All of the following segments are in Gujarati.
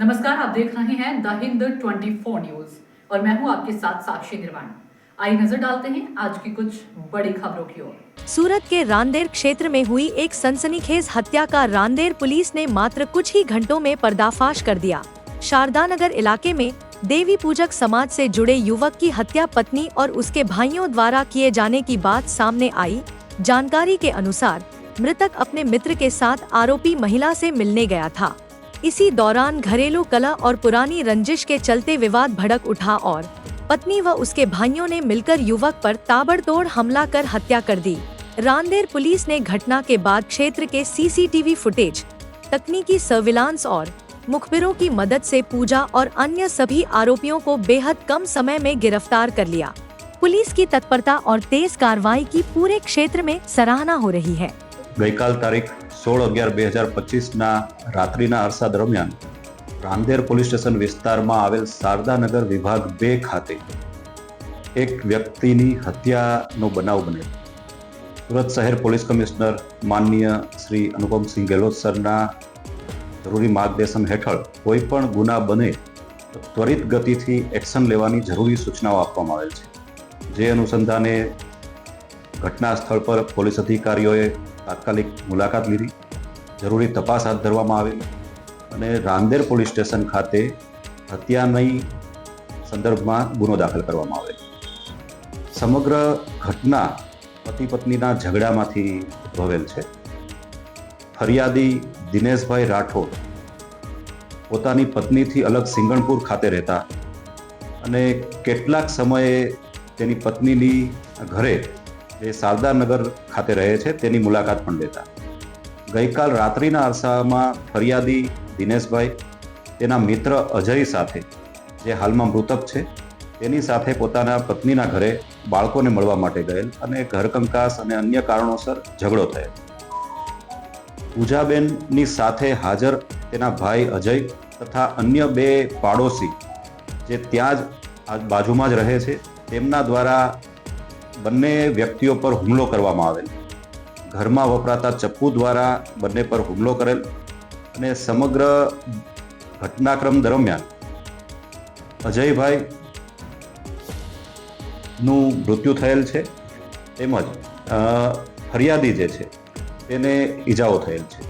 नमस्कार, आप देख रहे हैं द हिंद 24 न्यूज और मैं हूं आपके साथ साक्षी निर्वाण। आइए नजर डालते हैं आज की कुछ बड़ी खबरों की ओर। सूरत के रांदेर क्षेत्र में हुई एक सनसनीखेज हत्या का रांदेर पुलिस ने मात्र कुछ ही घंटों में पर्दाफाश कर दिया। शारदानगर इलाके में देवी पूजक समाज से जुड़े युवक की हत्या पत्नी और उसके भाइयों द्वारा किए जाने की बात सामने आई। जानकारी के अनुसार मृतक अपने मित्र के साथ आरोपी महिला से मिलने गया था। इसी दौरान घरेलू कलह और पुरानी रंजिश के चलते विवाद भड़क उठा और पत्नी व उसके भाइयों ने मिलकर युवक पर ताबड़तोड़ हमला कर हत्या कर दी। रांदेर पुलिस ने घटना के बाद क्षेत्र के सीसीटीवी फुटेज, तकनीकी सर्विलांस और मुखबिरों की मदद से पूजा और अन्य सभी आरोपियों को बेहद कम समय में गिरफ्तार कर लिया। पुलिस की तत्परता और तेज कार्रवाई की पूरे क्षेत्र में सराहना हो रही है। ગઈકાલ તારીખ 16/11/2025 રાત્રિના અરસા દરમિયાન રાંદેર પોલીસ સ્ટેશન વિસ્તારમાં આવેલ શારદાનગર વિભાગ 2 ખાતે એક વ્યક્તિની હત્યાનો બનાવ બનેલો। સુરત શહેર પોલીસ કમિશનર માનનીય શ્રી અનુપમસિંહ ગેહલોત સરના જરૂરી માર્ગદર્શન હેઠળ કોઈ પણ ગુના બને તો ત્વરિત ગતિથી એક્શન લેવાની જરૂરી સૂચનાઓ આપવામાં આવેલ છે। જે અનુસંધાને ઘટના સ્થળ પર પોલીસ અધિકારીઓએ તાત્કાલિક મુલાકાત લીધી, જરૂરી તપાસ હાથ ધરવામાં આવેલી અને રાંદેર પોલીસ સ્ટેશન ખાતે હત્યાની સંદર્ભમાં ગુનો દાખલ કરવામાં આવેલો। સમગ્ર ઘટના પતિ પત્નીના ઝઘડામાંથી ઉદ્ભવેલ છે। ફરિયાદી દિનેશભાઈ રાઠોડ પોતાની પત્નીથી અલગ સિંગણપુર ખાતે રહેતા અને કેટલાક સમયે તેની પત્નીની ઘરે જે શારદાનગર ખાતે રહે છે તેની મુલાકાત પણ લેતા। ગઈકાલ રાત્રિના અરસામાં ફરિયાદી દિનેશભાઈ તેના મિત્ર અજય સાથે, જે હાલમાં મૃતક છે, તેની સાથે પોતાના પત્નીના ઘરે બાળકોને મળવા માટે ગયેલ અને ઘરકંકાસ અને અન્ય કારણોસર ઝઘડો થયેલ। પૂજાબેનની સાથે હાજર તેના ભાઈ અજય તથા અન્ય 2 પાડોશી જે ત્યાં જ બાજુમાં જ રહે છે તેમના દ્વારા બંને વ્યક્તિઓ પર હુમલો કરવામાં આવેલ। ઘરમાં વપરાતા ચપ્પુ દ્વારા બંને પર હુમલો કરેલ અને સમગ્ર ઘટનાક્રમ દરમિયાન અજયભાઈનું મૃત્યુ થયેલ છે તેમજ ફરિયાદી જે છે તેને ઈજાઓ થયેલ છે।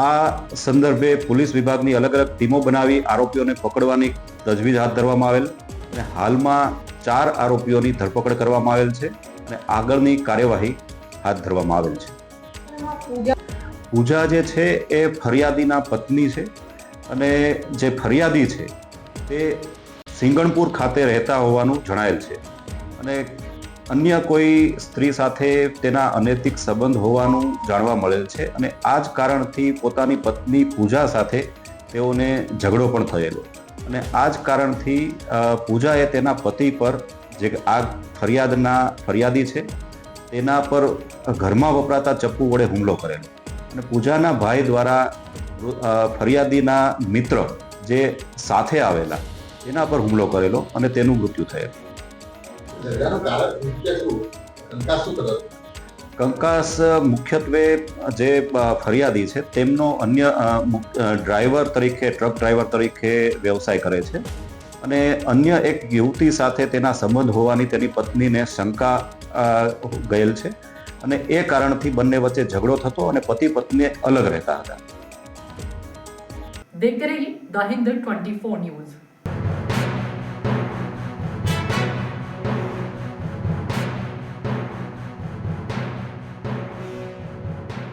આ સંદર્ભે પોલીસ વિભાગની અલગ અલગ ટીમો બનાવી આરોપીઓને પકડવાની તજવીજ હાથ ધરવામાં આવેલ અને હાલમાં 4 આરોપીઓની ધરપકડ કરવામાં આવેલ છે અને આગળની કાર્યવાહી હાથ ધરવામાં આવેલ છે। પૂજા જે છે એ ફરિયાદીના પત્ની છે અને જે ફરિયાદી છે તે સિંગણપુર ખાતે રહેતા હોવાનું જણાયેલ છે અને અન્ય કોઈ સ્ત્રી સાથે તેના અનૈતિક સંબંધ હોવાનું જાણવા મળેલ છે અને આ જ કારણથી પોતાની પત્ની પૂજા સાથે તેઓને ઝઘડો પણ થયેલો અને આ જ કારણથી પૂજાએ તેના પતિ પર, જે આ ફરિયાદી છે, તેના પર ઘરમાં વપરાતા ચપ્પુ વડે હુમલો કરેલો અને પૂજાના ભાઈ દ્વારા ફરિયાદીના મિત્ર જે સાથે આવેલા તેના પર હુમલો કરેલો અને તેનું મૃત્યુ થયેલું। કંકાસ મુખ્યત્વે જે ફરિયાદી છે તેમનો અન્ય ડ્રાઈવર તરીકે, ટ્રક ડ્રાઈવર તરીકે વ્યવસાય કરે છે અને અન્ય એક યુવતી સાથે તેના સંબંધ હોવાની તેની પત્નીને શંકા ગયેલ છે અને એ કારણથી બંને વચ્ચે ઝઘડો થતો અને પતિ પત્ની અલગ રહેતા હતા। देखते रहिए द हिंद 24 न्यूज।